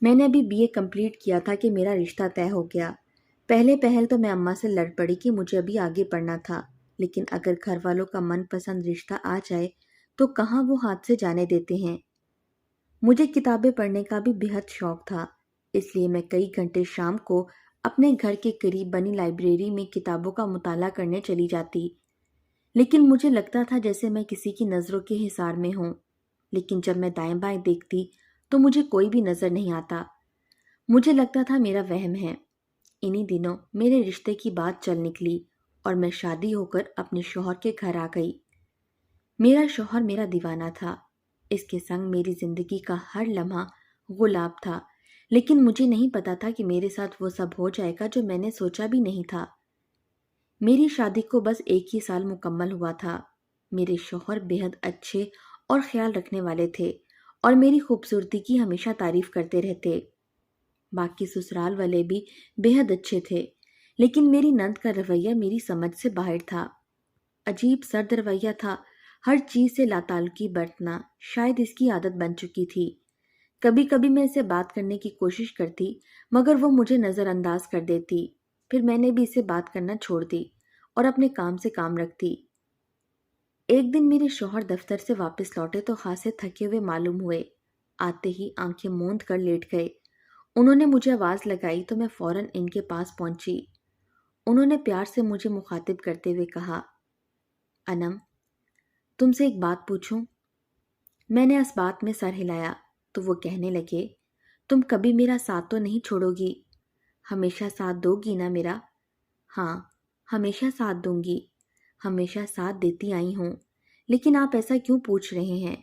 میں نے ابھی BA کمپلیٹ کیا تھا کہ میرا رشتہ طے ہو گیا۔ پہلے پہل تو میں اماں سے لڑ پڑی کہ مجھے ابھی آگے پڑھنا تھا، لیکن اگر گھر والوں کا من پسند رشتہ آ جائے تو کہاں وہ ہاتھ سے جانے دیتے ہیں۔ مجھے کتابیں پڑھنے کا بھی بے حد شوق تھا، اس لیے میں کئی گھنٹے شام کو اپنے گھر کے قریب بنی لائبریری میں کتابوں کا مطالعہ کرنے چلی جاتی، لیکن مجھے لگتا تھا جیسے میں کسی کی نظروں کے حصار میں ہوں۔ لیکن جب میں دائیں بائیں دیکھتی تو مجھے کوئی بھی نظر نہیں آتا۔ مجھے لگتا تھا میرا وہم ہے۔ انہی دنوں میرے رشتے کی بات چل نکلی اور میں شادی ہو کر اپنے شوہر کے گھر آ گئی۔ میرا شوہر میرا دیوانہ تھا، اس کے سنگ میری زندگی کا ہر لمحہ گلاب تھا، لیکن مجھے نہیں پتا تھا کہ میرے ساتھ وہ سب ہو جائے گا جو میں نے سوچا بھی نہیں تھا۔ میری شادی کو بس 1 ہی سال مکمل ہوا تھا۔ میرے شوہر بے حد اچھے اور خیال رکھنے والے تھے اور میری خوبصورتی کی ہمیشہ تعریف کرتے رہتے۔ باقی سسرال والے بھی بے حد اچھے تھے، لیکن میری نند کا رویہ میری سمجھ سے باہر تھا۔ عجیب سرد رویہ تھا، ہر چیز سے لاتعلقی برتنا، شاید اس کی عادت بن چکی تھی۔ کبھی کبھی میں اسے بات کرنے کی کوشش کرتی مگر وہ مجھے نظر انداز کر دیتی، پھر میں نے بھی اسے بات کرنا چھوڑ دی اور اپنے کام سے کام رکھتی۔ ایک دن میرے شوہر دفتر سے واپس لوٹے تو خاصے تھکے ہوئے معلوم ہوئے۔ آتے ہی آنکھیں موند کر لیٹ گئے۔ انہوں نے مجھے آواز لگائی تو میں فوراً ان کے پاس پہنچی۔ انہوں نے پیار سے مجھے مخاطب کرتے ہوئے کہا، انم، تم سے ایک بات پوچھوں؟ میں نے اس بات میں سر ہلایا تو وہ کہنے لگے، تم کبھی میرا ساتھ تو نہیں چھوڑو گی؟ ہمیشہ ساتھ دو گی نا میرا؟ ہاں، ہمیشہ ساتھ دوں گی، ہمیشہ ساتھ دیتی آئی ہوں، لیکن آپ ایسا کیوں پوچھ رہے ہیں؟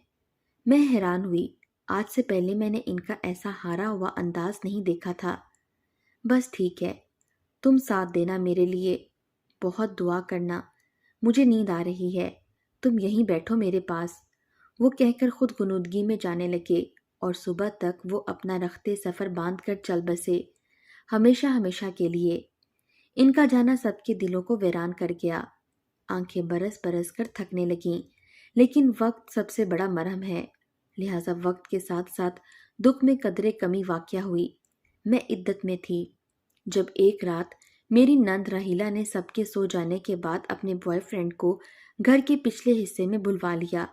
میں حیران ہوئی، آج سے پہلے میں نے ان کا ایسا ہارا ہوا انداز نہیں دیکھا تھا۔ بس ٹھیک ہے، تم ساتھ دینا میرے لیے، بہت دعا کرنا، مجھے نیند آ رہی ہے، تم یہیں بیٹھو میرے پاس۔ وہ کہہ کر خود غنودگی میں جانے لگے اور صبح تک وہ اپنا رخت سفر باندھ کر چل بسے، ہمیشہ ہمیشہ کے لیے۔ ان کا جانا سب کے دلوں کو ویران کر گیا۔ آنکھیں برس برس کر تھکنے لگیں، لیکن وقت سب سے بڑا مرہم ہے، لہٰذا وقت کے ساتھ ساتھ دکھ میں قدرے کمی واقع ہوئی۔ میں عدت میں تھی جب ایک رات میری نند راہیلہ نے سب کے سو جانے کے بعد اپنے بوائے فرینڈ کو گھر کے پچھلے حصے میں بلوا لیا۔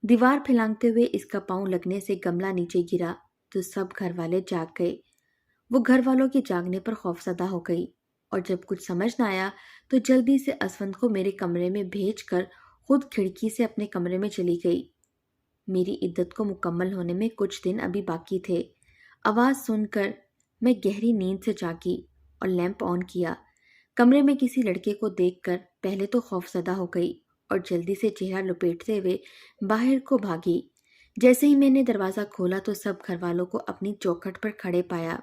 دیوار پھلانگتے ہوئے اس کا پاؤں لگنے سے گملہ نیچے گرا تو سب گھر والے جاگ گئے۔ وہ گھر والوں کے جاگنے پر خوفزدہ ہو گئی اور جب کچھ سمجھ نہ آیا تو جلدی سے اسفند کو میرے کمرے میں بھیج کر خود کھڑکی سے اپنے کمرے میں چلی گئی۔ میری عدت کو مکمل ہونے میں کچھ دن ابھی باقی تھے۔ آواز سن کر میں گہری نیند سے جاگی اور لیمپ آن کیا۔ کمرے میں کسی لڑکے کو دیکھ کر پہلے تو خوفزدہ ہو گئی اور جلدی سے چہرہ لپیٹتے ہوئے باہر کو بھاگی۔ جیسے ہی میں نے دروازہ کھولا تو سب گھر والوں کو اپنی چوکھٹ پر کھڑے پایا۔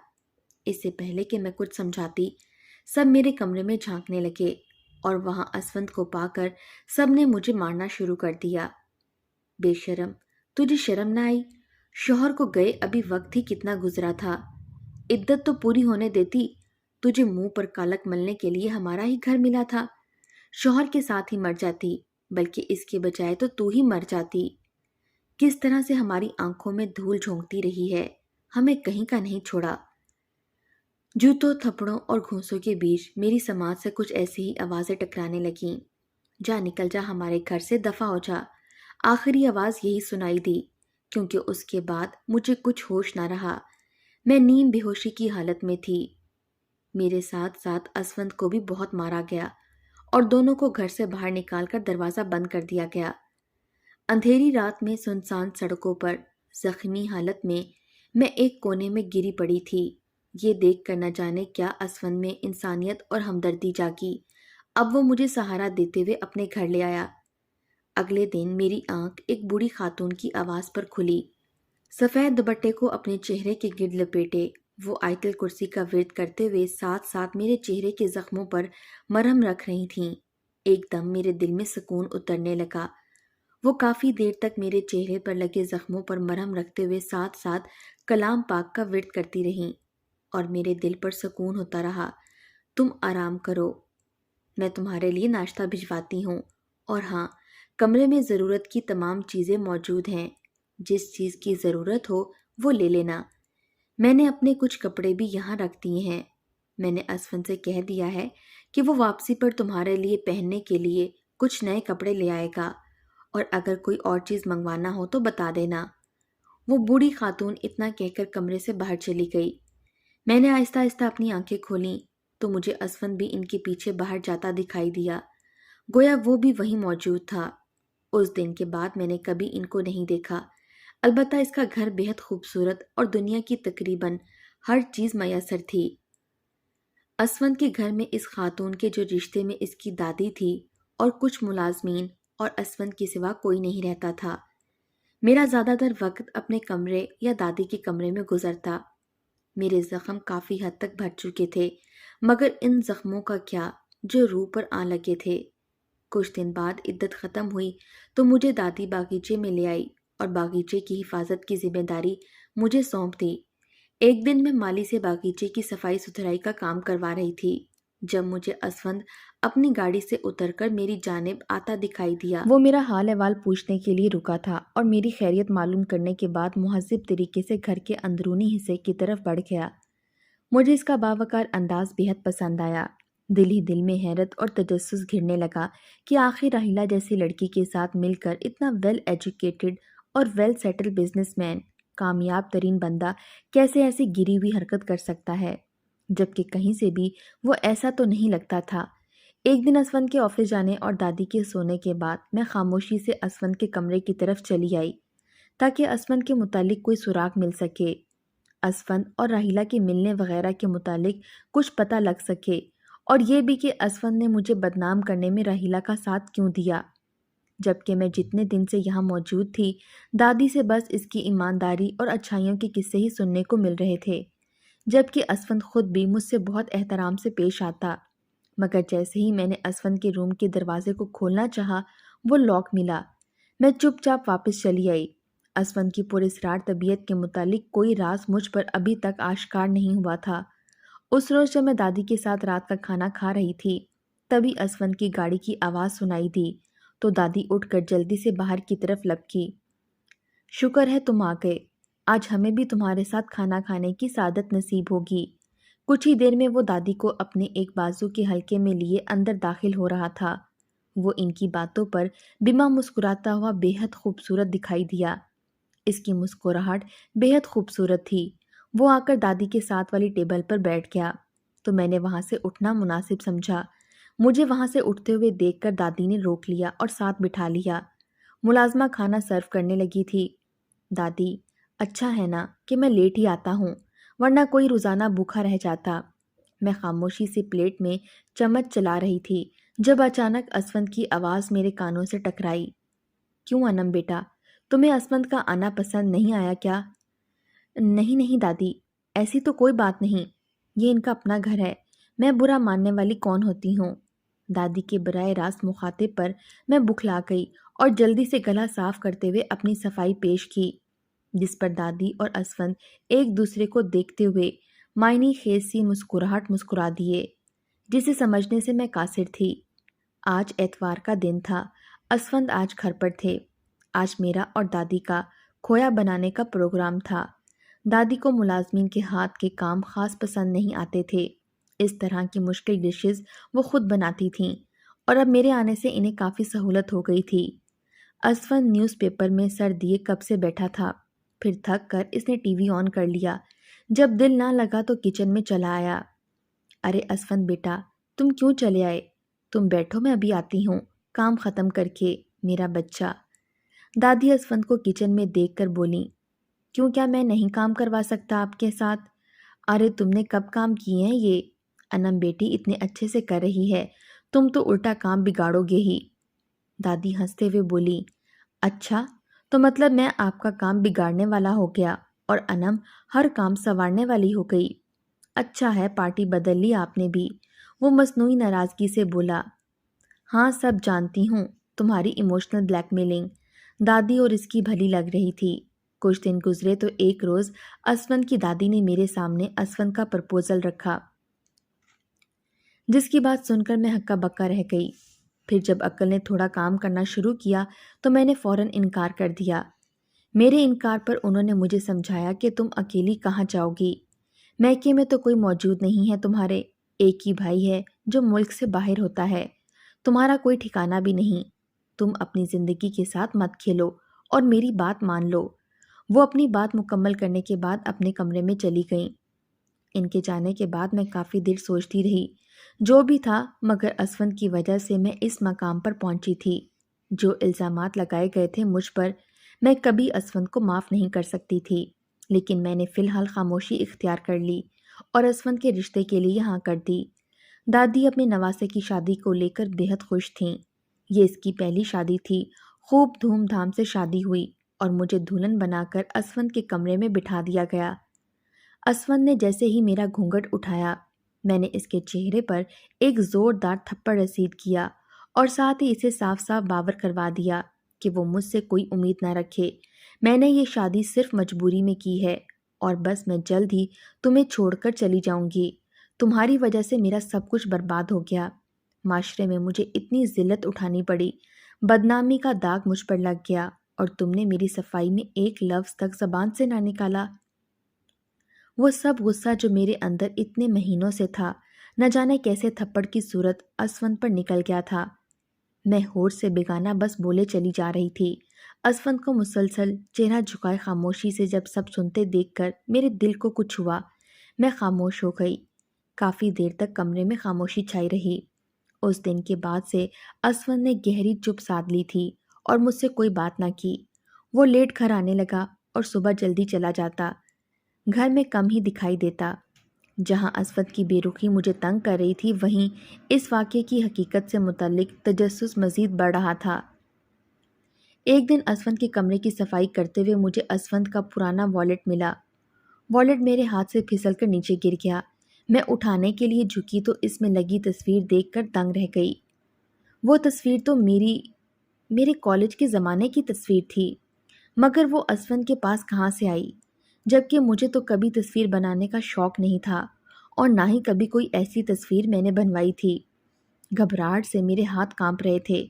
اس سے پہلے کہ میں کچھ سمجھاتی، سب میرے کمرے میں جھانکنے لگے اور وہاں اسفند کو پا کر سب نے مجھے مارنا شروع کر دیا۔ بے شرم، تجھے شرم نہ آئی؟ شوہر کو گئے ابھی وقت ہی کتنا گزرا تھا، عدت تو پوری ہونے دیتی۔ تجھے منہ پر کالک ملنے کے لیے ہمارا ہی گھر ملا تھا، شوہر کے ساتھ ہی مر جاتی، بلکہ اس کے بجائے تو ہی مر جاتی۔ کس طرح سے ہماری آنکھوں میں دھول جھونکتی رہی ہے، ہمیں کہیں کا نہیں چھوڑا۔ جوتوں، تھپڑوں اور گھونسوں کے بیچ میری سماعت سے کچھ ایسی ہی آوازیں ٹکرانے لگیں، جا نکل جا ہمارے گھر سے، دفع ہو جا۔ آخری آواز یہی سنائی دی، کیونکہ اس کے بعد مجھے کچھ ہوش نہ رہا۔ میں نیم بے ہوشی کی حالت میں تھی۔ میرے ساتھ ساتھ اسفند کو بھی بہت مارا گیا اور دونوں کو گھر سے باہر نکال کر دروازہ بند کر دیا گیا۔ اندھیری رات میں سنسان سڑکوں پر زخمی حالت میں ایک کونے میں گری پڑی تھی۔ یہ دیکھ کر نہ جانے کیا اسفند میں انسانیت اور ہمدردی جاگی۔ اب وہ مجھے سہارا دیتے ہوئے اپنے گھر لے آیا۔ اگلے دن میری آنکھ ایک بوڑھی خاتون کی آواز پر کھلی۔ سفید دوپٹے کو اپنے چہرے کے گرد لپیٹے وہ آیت الکرسی کا ورد کرتے ہوئے ساتھ ساتھ میرے چہرے کے زخموں پر مرہم رکھ رہی تھیں۔ ایک دم میرے دل میں سکون اترنے لگا۔ وہ کافی دیر تک میرے چہرے پر لگے زخموں پر مرہم رکھتے ہوئے ساتھ ساتھ کلام پاک کا ورد کرتی رہیں اور میرے دل پر سکون ہوتا رہا۔ تم آرام کرو، میں تمہارے لیے ناشتہ بھجواتی ہوں، اور ہاں، کمرے میں ضرورت کی تمام چیزیں موجود ہیں، جس چیز کی ضرورت ہو وہ لے لینا۔ میں نے اپنے کچھ کپڑے بھی یہاں رکھ دیے ہیں۔ میں نے اسفن سے کہہ دیا ہے کہ وہ واپسی پر تمہارے لیے پہننے کے لیے کچھ نئے کپڑے لے آئے گا، اور اگر کوئی اور چیز منگوانا ہو تو بتا دینا۔ وہ بوڑھی خاتون اتنا کہہ کر کمرے سے باہر چلی گئی۔ میں نے آہستہ آہستہ اپنی آنکھیں کھولیں تو مجھے اسفن بھی ان کے پیچھے باہر جاتا دکھائی دیا، گویا وہ بھی وہیں موجود تھا۔ اس دن کے بعد میں نے کبھی ان کو نہیں دیکھا، البتہ اس کا گھر بہت خوبصورت اور دنیا کی تقریباً ہر چیز میسر تھی۔ اسفن کے گھر میں اس خاتون کے جو رشتے میں اس کی دادی تھی اور کچھ ملازمین اور اسفن کے سوا کوئی نہیں رہتا تھا۔ میرا زیادہ تر وقت اپنے کمرے یا دادی کے کمرے میں گزرتا۔ میرے زخم کافی حد تک بھر چکے تھے، مگر ان زخموں کا کیا جو روح پر آن لگے تھے۔ کچھ دن بعد عدت ختم ہوئی تو مجھے دادی باغیچے میں لے آئی اور باغیچے کی حفاظت کی ذمہ داری مجھے سونپ دی۔ ایک دن میں مالی سے باغیچے کی صفائی ستھرائی کا کام کروا رہی تھی جب مجھے اسفند اپنی گاڑی سے اتر کر میری جانب آتا دکھائی دیا۔ وہ میرا حال احوال پوچھنے کے لیے رکا تھا اور میری خیریت معلوم کرنے کے بعد مہذب طریقے سے گھر کے اندرونی حصے کی طرف بڑھ گیا۔ مجھے اس کا باوقار انداز بہت پسند آیا۔ دل ہی دل میں حیرت اور تجسس گھرنے لگا کہ آخر راحیلہ جیسی لڑکی کے ساتھ مل کر اتنا ویل ایجوکیٹڈ اور ویل سیٹل بزنس مین، کامیاب ترین بندہ کیسے ایسی گری ہوئی حرکت کر سکتا ہے، جبکہ کہیں سے بھی وہ ایسا تو نہیں لگتا تھا۔ ایک دن اسفند کے آفس جانے اور دادی کے سونے کے بعد میں خاموشی سے اسفند کے کمرے کی طرف چلی آئی تاکہ اسفند کے متعلق کوئی سراغ مل سکے، اسفند اور راحیلہ کے ملنے وغیرہ کے متعلق کچھ پتہ لگ سکے، اور یہ بھی کہ اسفند نے مجھے بدنام کرنے میں راحیلہ کا ساتھ کیوں دیا، جبکہ میں جتنے دن سے یہاں موجود تھی دادی سے بس اس کی ایمانداری اور اچھائیوں کے قصے ہی سننے کو مل رہے تھے، جبکہ اسفند خود بھی مجھ سے بہت احترام سے پیش آتا۔ مگر جیسے ہی میں نے اسفند کے روم کے دروازے کو کھولنا چاہا وہ لاک ملا۔ میں چپ چاپ واپس چلی آئی۔ اسفند کی پراسرار طبیعت کے متعلق کوئی راز مجھ پر ابھی تک آشکار نہیں ہوا تھا۔ اس روز جب میں دادی کے ساتھ رات کا کھانا کھا رہی تھی تبھی اسفند کی گاڑی کی آواز سنائی دی تو دادی اٹھ کر جلدی سے باہر کی طرف لپکی۔ شکر ہے تم آ گئے، آج ہمیں بھی تمہارے ساتھ کھانا کھانے کی سعادت نصیب ہوگی۔ کچھ ہی دیر میں وہ دادی کو اپنے ایک بازو کے حلقے میں لیے اندر داخل ہو رہا تھا۔ وہ ان کی باتوں پر بما مسکراتا ہوا بے حد خوبصورت دکھائی دیا۔ اس کی مسکراہٹ بے حد خوبصورت تھی۔ وہ آ کر دادی کے ساتھ والی ٹیبل پر بیٹھ گیا تو میں نے وہاں سے اٹھنا مناسب سمجھا۔ مجھے وہاں سے اٹھتے ہوئے دیکھ کر دادی نے روک لیا اور ساتھ بٹھا لیا۔ ملازمہ کھانا سرو کرنے لگی تھی۔ دادی، اچھا ہے نا کہ میں لیٹ ہی آتا ہوں، ورنہ کوئی روزانہ بھوکا رہ جاتا۔ میں خاموشی سے پلیٹ میں چمچ چلا رہی تھی جب اچانک اسفند کی آواز میرے کانوں سے ٹکرائی۔ کیوں انم بیٹا، تمہیں اسفند کا آنا پسند نہیں آیا کیا؟ نہیں نہیں دادی، ایسی تو کوئی بات نہیں، یہ ان کا اپنا گھر ہے، میں برا ماننے والی کون ہوتی ہوں؟ دادی کے براہ راست مخاطب پر میں بکھلا گئی اور جلدی سے گلا صاف کرتے ہوئے اپنی صفائی پیش کی، جس پر دادی اور اسفند ایک دوسرے کو دیکھتے ہوئے معنی خیز سی مسکراہٹ مسکرا دیے، جسے سمجھنے سے میں قاصر تھی۔ آج اتوار کا دن تھا، اسفند آج گھر پر تھے۔ آج میرا اور دادی کا کھویا بنانے کا پروگرام تھا۔ دادی کو ملازمین کے ہاتھ کے کام خاص پسند نہیں آتے تھے، اس طرح کی مشکل ڈشز وہ خود بناتی تھیں، اور اب میرے آنے سے انہیں کافی سہولت ہو گئی تھی۔ اسفند نیوز پیپر میں سر دیے کب سے بیٹھا تھا، پھر تھک کر اس نے ٹی وی آن کر لیا۔ جب دل نہ لگا تو کچن میں چلا آیا۔ ارے اسفند بیٹا، تم کیوں چلے آئے؟ تم بیٹھو، میں ابھی آتی ہوں، کام ختم کر کے، میرا بچہ۔ دادی اسفند کو کچن میں دیکھ کر بولی، کیوں، کیا میں نہیں کام کروا سکتا آپ کے ساتھ؟ ارے تم نے کب کام کیے ہیں یہ؟ انم بیٹی اتنے اچھے سے کر رہی ہے، تم تو الٹا کام بگاڑو گے ہی۔ دادی ہنستے ہوئے بولی، اچھا تو مطلب میں آپ کا کام بگاڑنے والا ہو گیا اور انم ہر کام سنوارنے والی ہو گئی؟ اچھا ہے پارٹی بدل لی آپ نے بھی۔ وہ مصنوعی ناراضگی سے بولا، ہاں سب جانتی ہوں، تمہاری ایموشنل بلیک میلنگ۔ دادی اور اس کی بھلی لگ رہی تھی۔ کچھ دن گزرے تو ایک روز اسفند کی دادی نے میرے سامنے اسفند کا پرپوزل رکھا، جس کی بات سن کر میں ہکا بکا رہ گئی۔ پھر جب عقل نے تھوڑا کام کرنا شروع کیا تو میں نے فوراً انکار کر دیا۔ میرے انکار پر انہوں نے مجھے سمجھایا کہ تم اکیلی کہاں جاؤ گی؟ میکے میں تو کوئی موجود نہیں ہے تمہارے، ایک ہی بھائی ہے جو ملک سے باہر ہوتا ہے، تمہارا کوئی ٹھکانہ بھی نہیں۔ تم اپنی زندگی کے ساتھ مت کھیلو اور میری بات مان لو۔ وہ اپنی بات مکمل کرنے کے بعد اپنے کمرے میں چلی گئیں۔ ان کے جانے کے بعد میں کافی دیر سوچتی رہی۔ جو بھی تھا، مگر اسفند کی وجہ سے میں اس مقام پر پہنچی تھی۔ جو الزامات لگائے گئے تھے مجھ پر، میں کبھی اسفند کو معاف نہیں کر سکتی تھی، لیکن میں نے فی الحال خاموشی اختیار کر لی اور اسفند کے رشتے کے لیے ہاں کر دی۔ دادی اپنے نواسے کی شادی کو لے کر بے حد خوش تھیں۔ یہ اس کی پہلی شادی تھی۔ خوب دھوم دھام سے شادی ہوئی اور مجھے دلہن بنا کر اسفند کے کمرے میں بٹھا دیا گیا۔ اسفند نے جیسے ہی میرا گھونگھٹ اٹھایا، میں نے اس کے چہرے پر ایک زوردار تھپڑ رسید کیا اور ساتھ ہی اسے صاف صاف باور کروا دیا کہ وہ مجھ سے کوئی امید نہ رکھے۔ میں نے یہ شادی صرف مجبوری میں کی ہے اور بس میں جلد ہی تمہیں چھوڑ کر چلی جاؤں گی۔ تمہاری وجہ سے میرا سب کچھ برباد ہو گیا۔ معاشرے میں مجھے اتنی ذلت اٹھانی پڑی، بدنامی کا داغ مجھ پر لگ گیا، اور تم نے میری صفائی میں ایک لفظ تک زبان سے نہ نکالا۔ وہ سب غصہ جو میرے اندر اتنے مہینوں سے تھا، نہ جانے کیسے تھپڑ کی صورت اسفند پر نکل گیا تھا۔ میں ہوش سے بیگانہ بس بولے چلی جا رہی تھی۔ اسفند کو مسلسل چہرہ جھکائے خاموشی سے جب سب سنتے دیکھ کر میرے دل کو کچھ ہوا۔ میں خاموش ہو گئی۔ کافی دیر تک کمرے میں خاموشی چھائی رہی۔ اس دن کے بعد سے اسفند نے گہری چپ سادھ لی تھی اور مجھ سے کوئی بات نہ کی۔ وہ لیٹ گھر آنے لگا اور صبح جلدی چلا جاتا۔ گھر میں کم ہی دکھائی دیتا۔ جہاں اسفند کی بے رخی مجھے تنگ کر رہی تھی، وہیں اس واقعے کی حقیقت سے متعلق تجسس مزید بڑھ رہا تھا۔ ایک دن اسفند کے کمرے کی صفائی کرتے ہوئے مجھے اسفند کا پرانا والیٹ ملا۔ والیٹ میرے ہاتھ سے پھسل کر نیچے گر گیا۔ میں اٹھانے کے لیے جھکی تو اس میں لگی تصویر دیکھ کر دنگ رہ گئی۔ وہ تصویر تو میرے کالج کے زمانے کی تصویر تھی، مگر وہ اسفند کے پاس کہاں سے آئی، جبکہ مجھے تو کبھی تصویر بنانے کا شوق نہیں تھا اور نہ ہی کبھی کوئی ایسی تصویر میں نے بنوائی تھی۔ گھبراہٹ سے میرے ہاتھ کانپ رہے تھے۔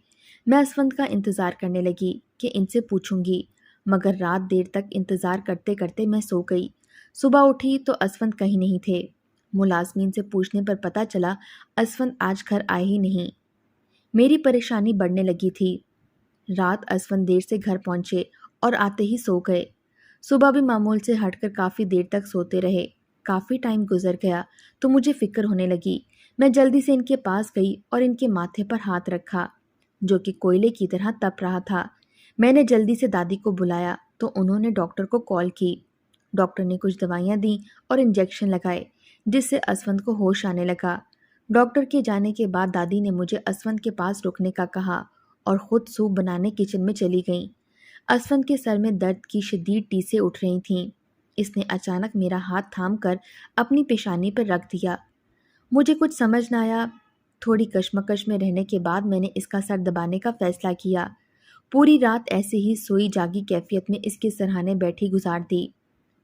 میں اسفند کا انتظار کرنے لگی کہ ان سے پوچھوں گی، مگر رات دیر تک انتظار کرتے کرتے میں سو گئی۔ صبح اٹھی تو اسفند کہیں نہیں تھے۔ ملازمین سے پوچھنے پر پتہ چلا اسفند آج گھر آئے ہی نہیں۔ میری پریشانی بڑھنے لگی تھی۔ رات اسفند دیر سے گھر پہنچے اور آتے ہی سو گئے۔ صبح بھی معمول سے ہٹ کر کافی دیر تک سوتے رہے۔ کافی ٹائم گزر گیا تو مجھے فکر ہونے لگی۔ میں جلدی سے ان کے پاس گئی اور ان کے ماتھے پر ہاتھ رکھا، جو کہ کوئلے کی طرح تپ رہا تھا۔ میں نے جلدی سے دادی کو بلایا تو انہوں نے ڈاکٹر کو کال کی۔ ڈاکٹر نے کچھ دوائیاں دیں اور انجیکشن لگائے، جس سے اسفند کو ہوش آنے لگا۔ ڈاکٹر کے جانے کے بعد دادی نے مجھے اسفند کے پاس رکنے کا کہا اور خود سوپ بنانے کچن میں چلی گئیں۔ اسفند کے سر میں درد کی شدید ٹیسیں اٹھ رہی تھیں۔ اس نے اچانک میرا ہاتھ تھام کر اپنی پیشانی پر رکھ دیا۔ مجھے کچھ سمجھ نہ آیا۔ تھوڑی کشمکش میں رہنے کے بعد میں نے اس کا سر دبانے کا فیصلہ کیا۔ پوری رات ایسے ہی سوئی جاگی کیفیت میں اس کے سرہانے بیٹھی گزار دی۔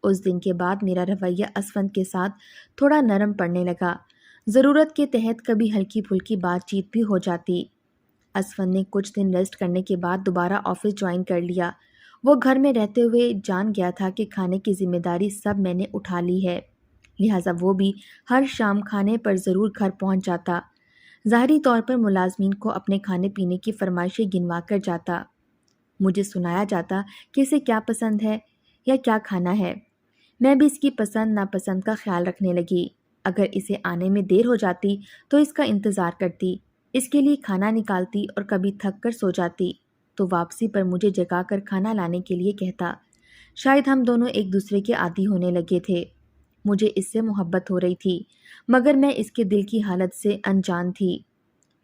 اس دن کے بعد میرا رویہ اسفند کے ساتھ تھوڑا نرم پڑنے لگا۔ ضرورت کے تحت کبھی ہلکی پھلکی بات چیت بھی ہو جاتی۔ اسفند نے کچھ دن ریسٹ کرنے کے بعد دوبارہ آفس جوائن کر لیا۔ وہ گھر میں رہتے ہوئے جان گیا تھا کہ کھانے کی ذمہ داری سب میں نے اٹھا لی ہے، لہٰذا وہ بھی ہر شام کھانے پر ضرور گھر پہنچ جاتا۔ ظاہری طور پر ملازمین کو اپنے کھانے پینے کی فرمائشیں گنوا کر جاتا۔ مجھے سنایا جاتا کہ اسے کیا پسند ہے یا کیا کھانا ہے۔ میں بھی اس کی پسند ناپسند کا خیال رکھنے لگی۔ اگر اسے آنے میں دیر ہو جاتی تو اس کا انتظار کرتی، اس کے لیے کھانا نکالتی اور کبھی تھک کر سو جاتی تو واپسی پر مجھے جگا کر کھانا لانے کے لیے کہتا۔ شاید ہم دونوں ایک دوسرے کے عادی ہونے لگے تھے۔ مجھے اس سے محبت ہو رہی تھی، مگر میں اس کے دل کی حالت سے انجان تھی۔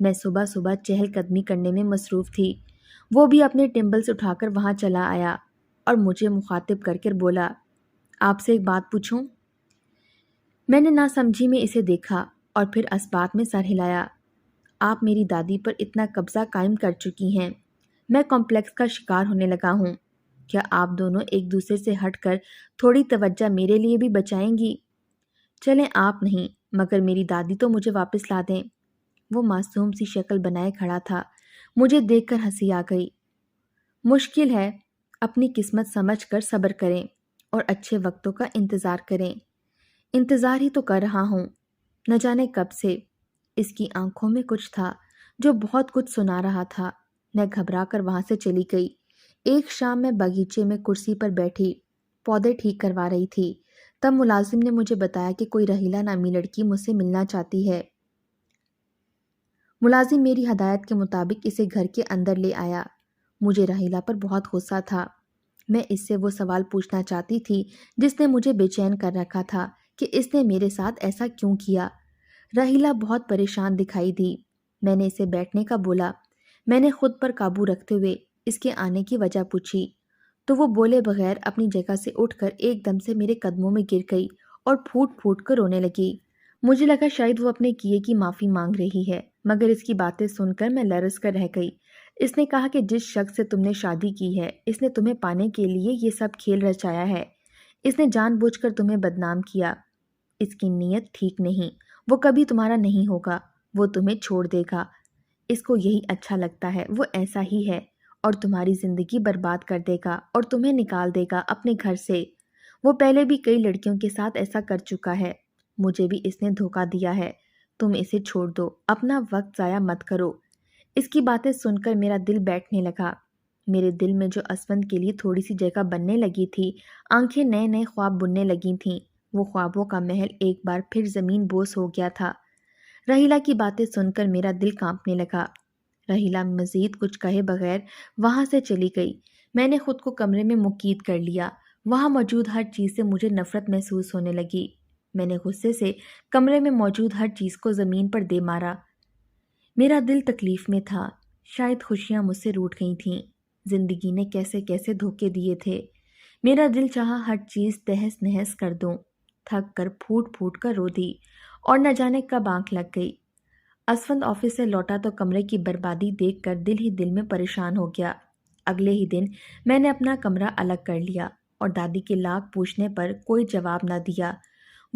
میں صبح صبح چہل قدمی کرنے میں مصروف تھی۔ وہ بھی اپنے ٹمبلز اٹھا کر وہاں چلا آیا اور مجھے مخاطب کر کر بولا، آپ سے ایک بات پوچھوں؟ میں نے ناسمجھی میں اسے دیکھا اور پھر اسبات میں سر ہلایا۔ آپ میری دادی پر اتنا قبضہ قائم کر چکی ہیں، میں کمپلیکس کا شکار ہونے لگا ہوں۔ کیا آپ دونوں ایک دوسرے سے ہٹ کر تھوڑی توجہ میرے لیے بھی بچائیں گی؟ چلیں آپ نہیں، مگر میری دادی تو مجھے واپس لا دیں۔ وہ معصوم سی شکل بنائے کھڑا تھا۔ مجھے دیکھ کر ہنسی آ گئی۔ مشکل ہے، اپنی قسمت سمجھ کر صبر کریں اور اچھے وقتوں کا انتظار کریں۔ انتظار ہی تو کر رہا ہوں، نہ جانے کب سے۔ اس کی آنکھوں میں کچھ تھا جو بہت کچھ سنا رہا تھا۔ میں گھبرا کر وہاں سے چلی گئی۔ ایک شام میں باغیچے میں کرسی پر بیٹھی پودے ٹھیک کروا رہی تھی، تب ملازم نے مجھے بتایا کہ کوئی رحیلہ نامی لڑکی مجھ سے ملنا چاہتی ہے۔ ملازم میری ہدایت کے مطابق اسے گھر کے اندر لے آیا۔ مجھے رحیلہ پر بہت غصہ تھا۔ میں اس سے وہ سوال پوچھنا چاہتی تھی جس نے مجھے بے چین کر رکھا تھا کہ اس نے میرے ساتھ ایسا کیوں کیا۔ رحیلہ بہت پریشان دکھائی دی۔ میں نے اسے بیٹھنے کا بولا۔ میں نے خود پر قابو رکھتے ہوئے اس کے آنے کی وجہ پوچھی تو وہ بولے بغیر اپنی جگہ سے اٹھ کر ایک دم سے میرے قدموں میں گر گئی اور پھوٹ پھوٹ کر رونے لگی۔ مجھے لگا شاید وہ اپنے کیے کی معافی مانگ رہی ہے، مگر اس کی باتیں سن کر میں لرز کر رہ گئی۔ اس نے کہا کہ جس شخص سے تم نے شادی کی ہے، اس نے تمہیں پانے کے لیے یہ سب کھیل رچایا ہے۔ اس نے جان بوجھ کر تمہیں بدنام کیا۔ اس کی نیت ٹھیک نہیں، وہ کبھی تمہارا نہیں ہوگا، وہ تمہیں چھوڑ دے گا۔ اس کو یہی اچھا لگتا ہے، وہ ایسا ہی ہے، اور تمہاری زندگی برباد کر دے گا اور تمہیں نکال دے گا اپنے گھر سے۔ وہ پہلے بھی کئی لڑکیوں کے ساتھ ایسا کر چکا ہے، مجھے بھی اس نے دھوکہ دیا ہے۔ تم اسے چھوڑ دو، اپنا وقت ضائع مت کرو۔ اس کی باتیں سن کر میرا دل بیٹھنے لگا۔ میرے دل میں جو اسفند کے لیے تھوڑی سی جگہ بننے لگی تھی، آنکھیں نئے نئے خواب بننے لگی تھیں، وہ خوابوں کا محل ایک بار پھر زمین بوس ہو گیا تھا۔ رحیلہ کی باتیں سن کر میرا دل کانپنے لگا۔ رحیلہ مزید کچھ کہے بغیر وہاں سے چلی گئی۔ میں نے خود کو کمرے میں مقید کر لیا۔ وہاں موجود ہر چیز سے مجھے نفرت محسوس ہونے لگی۔ میں نے غصے سے کمرے میں موجود ہر چیز کو زمین پر دے مارا۔ میرا دل تکلیف میں تھا، شاید خوشیاں مجھ سے روٹھ گئی تھیں۔ زندگی نے کیسے کیسے دھوکے دیے تھے۔ میرا دل چاہا ہر چیز تہس نہس کر دوں۔ تھک کر پھوٹ پھوٹ کر رو دی اور نہ جانے کب آنکھ لگ گئی۔ اسفند آفس سے لوٹا تو کمرے کی بربادی دیکھ کر دل ہی دل میں پریشان ہو گیا۔ اگلے ہی دن میں نے اپنا کمرہ الگ کر لیا اور دادی کے لاکھ پوچھنے پر کوئی جواب نہ دیا۔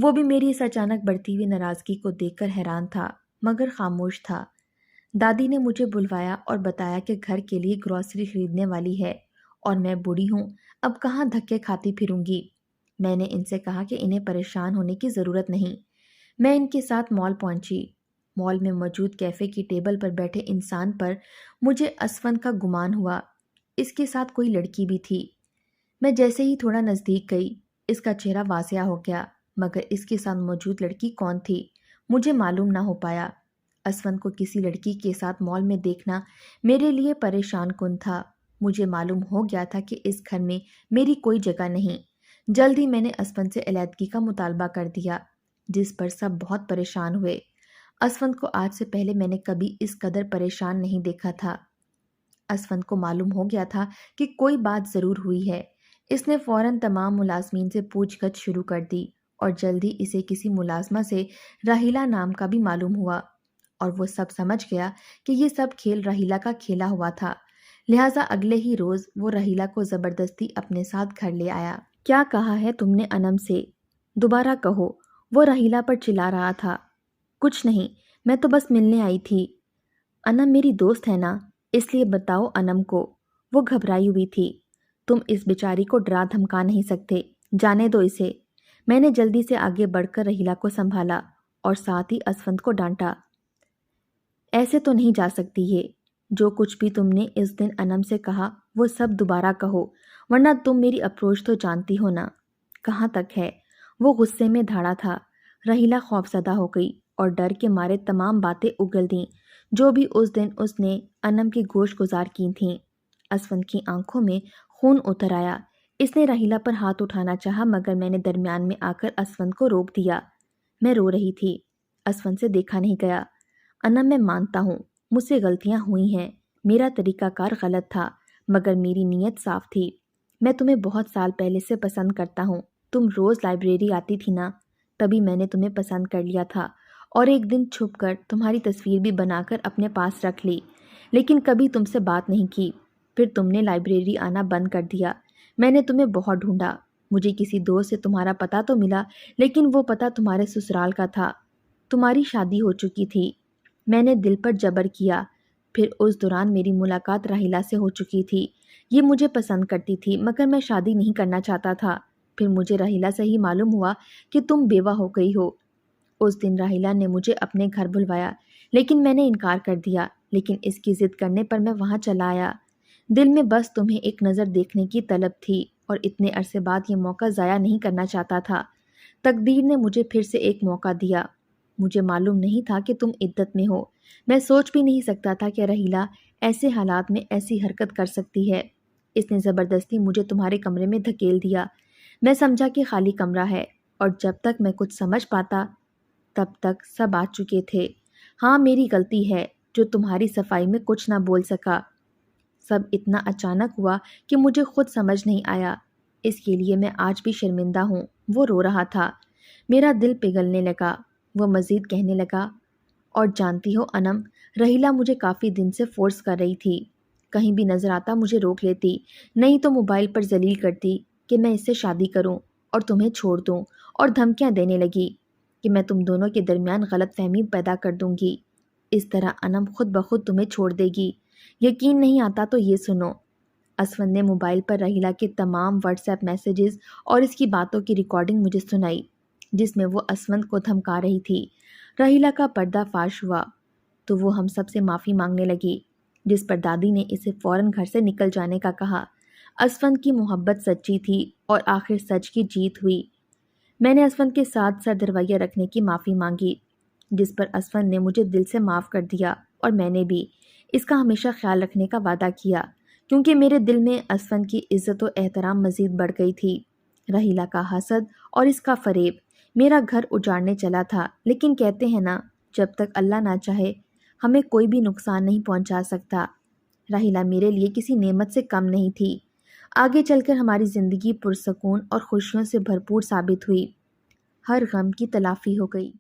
وہ بھی میری اس اچانک بڑھتی ہوئی ناراضگی کو دیکھ کر حیران تھا، مگر خاموش تھا۔ دادی نے مجھے بلوایا اور بتایا کہ گھر کے لیے گروسری خریدنے والی ہے اور میں بوڑھی ہوں، اب کہاں دھکے کھاتی پھروں گی۔ میں نے ان سے کہا کہ انہیں پریشان ہونے کی ضرورت نہیں۔ میں ان کے ساتھ مال پہنچی۔ مال میں موجود کیفے کی ٹیبل پر بیٹھے انسان پر مجھے اسفند کا گمان ہوا۔ اس کے ساتھ کوئی لڑکی بھی تھی۔ میں جیسے ہی تھوڑا نزدیک گئی، اس کا چہرہ واضح ہو گیا، مگر اس کے ساتھ موجود لڑکی کون تھی مجھے معلوم نہ ہو پایا۔ اسفند کو کسی لڑکی کے ساتھ مال میں دیکھنا میرے لیے پریشان کن تھا۔ مجھے معلوم ہو گیا تھا کہ اس گھر میں میری کوئی جگہ نہیں۔ جلد ہی میں نے اسفند سے علیحدگی کا مطالبہ کر دیا، جس پر سب بہت پریشان ہوئے۔ اسفند کو آج سے پہلے میں نے کبھی اس قدر پریشان نہیں دیکھا تھا۔ اسفند کو معلوم ہو گیا تھا کہ کوئی بات ضرور ہوئی ہے۔ اس نے فوراً تمام ملازمین سے پوچھ گچھ شروع کر دی اور جلد ہی اسے کسی ملازمہ سے رحیلہ نام کا بھی معلوم ہوا، اور وہ سب سمجھ گیا کہ یہ سب کھیل رحیلہ کا کھیلا ہوا تھا۔ لہٰذا اگلے ہی روز وہ رحیلہ کو زبردستی اپنے ساتھ گھر لے آیا۔ کیا کہا ہے تم نے انم سے؟ دوبارہ کہو، وہ رحیلہ پر چلا رہا تھا۔ کچھ نہیں، میں تو بس ملنے آئی تھی۔ انم میری دوست ہے نا، اس لیے بتاؤ انم کو۔ وہ گھبرائی ہوئی تھی۔ تم اس بیچاری کو ڈرا دھمکا نہیں سکتے، جانے دو اسے۔ میں نے جلدی سے آگے بڑھ کر رحیلہ کو سنبھالا اور ساتھ ہی اسفند کو ڈانٹا۔ ایسے تو نہیں جا سکتی یہ۔ جو کچھ بھی تم نے اس دن انم سے کہا وہ سب دوبارہ کہو، ورنہ تم میری اپروچ تو جانتی ہو نا۔ کہاں تک ہے؟ وہ غصے میں دھاڑا تھا۔ رحیلہ خوفزدہ ہو گئی اور ڈر کے مارے تمام باتیں اگل دیں جو بھی اس دن اس نے انم کی گوش گزار کی تھیں۔ اسفند کی آنکھوں میں خون اتر آیا۔ اس نے رحیلہ پر ہاتھ اٹھانا چاہا، مگر میں نے درمیان میں آ کر اسفند کو روک دیا۔ میں رو رہی تھی۔ اسفند سے دیکھا نہیں گیا۔ انم، میں مانتا ہوں مجھ سے غلطیاں ہوئی ہیں، میرا طریقہ کار غلط تھا، مگر میری نیت صاف تھی۔ میں تمہیں بہت سال پہلے سے پسند کرتا ہوں۔ تم روز لائبریری آتی تھی نا، تبھی میں نے تمہیں پسند کر لیا تھا اور ایک دن چھپ کر تمہاری تصویر بھی بنا کر اپنے پاس رکھ لی، لیکن کبھی تم سے بات نہیں کی۔ پھر تم نے لائبریری آنا بند کر دیا۔ میں نے تمہیں بہت ڈھونڈا۔ مجھے کسی دوست سے تمہارا پتہ تو ملا، لیکن وہ پتہ تمہارے سسرال کا تھا۔ تمہاری شادی ہو چکی تھی۔ میں نے دل پر جبر کیا۔ پھر اس دوران میری ملاقات رحیلہ سے ہو چکی تھی، یہ مجھے پسند کرتی تھی مگر میں شادی نہیں کرنا چاہتا تھا۔ پھر مجھے راہیلہ سے ہی معلوم ہوا کہ تم بیوہ ہو گئی ہو۔ اس دن راہیلہ نے مجھے اپنے گھر بلوایا لیکن میں نے انکار کر دیا، لیکن اس کی ضد کرنے پر میں وہاں چلا آیا۔ دل میں بس تمہیں ایک نظر دیکھنے کی طلب تھی اور اتنے عرصے بعد یہ موقع ضائع نہیں کرنا چاہتا تھا۔ تقدیر نے مجھے پھر سے ایک موقع دیا۔ مجھے معلوم نہیں تھا کہ تم عدت میں ہو۔ میں سوچ بھی نہیں سکتا تھا کہ راہیلہ ایسے حالات میں ایسی حرکت کر سکتی ہے۔ اس نے زبردستی مجھے تمہارے کمرے میں دھکیل دیا۔ میں سمجھا کہ خالی کمرہ ہے اور جب تک میں کچھ سمجھ پاتا تب تک سب آ چکے تھے۔ ہاں میری غلطی ہے جو تمہاری صفائی میں کچھ نہ بول سکا۔ سب اتنا اچانک ہوا کہ مجھے خود سمجھ نہیں آیا۔ اس کے لیے میں آج بھی شرمندہ ہوں۔ وہ رو رہا تھا۔ میرا دل پگھلنے لگا۔ وہ مزید کہنے لگا، اور جانتی ہو انم، راہیلہ مجھے کافی دن سے فورس کر رہی تھی۔ کہیں بھی نظر آتا مجھے روک لیتی، نہیں تو موبائل پر ذلیل کرتی کہ میں اس سے شادی کروں اور تمہیں چھوڑ دوں، اور دھمکیاں دینے لگی کہ میں تم دونوں کے درمیان غلط فہمی پیدا کر دوں گی۔ اس طرح انم خود بخود تمہیں چھوڑ دے گی۔ یقین نہیں آتا تو یہ سنو۔ اسفند نے موبائل پر راہیلہ کے تمام واٹس ایپ میسیجز اور اس کی باتوں کی ریکارڈنگ مجھے سنائی، جس میں وہ اسفند کو دھمکا رہی تھی۔ راہیلہ کا پردہ فاش ہوا تو وہ ہم سب سے معافی مانگنے لگی، جس پر دادی نے اسے فوراً گھر سے نکل جانے کا کہا۔ اسفند کی محبت سچی تھی اور آخر سچ کی جیت ہوئی۔ میں نے اسفند کے ساتھ سر درویہ رکھنے کی معافی مانگی، جس پر اسفند نے مجھے دل سے معاف کر دیا، اور میں نے بھی اس کا ہمیشہ خیال رکھنے کا وعدہ کیا، کیونکہ میرے دل میں اسفند کی عزت و احترام مزید بڑھ گئی تھی۔ راہیلہ کا حسد اور اس کا فریب میرا گھر اجاڑنے چلا تھا، لیکن کہتے ہیں نا، جب تک اللہ نہ چاہے ہمیں کوئی بھی نقصان نہیں پہنچا سکتا۔ راہیلہ میرے لیے کسی نعمت سے کم نہیں تھی۔ آگے چل کر ہماری زندگی پرسکون اور خوشیوں سے بھرپور ثابت ہوئی۔ ہر غم کی تلافی ہو گئی۔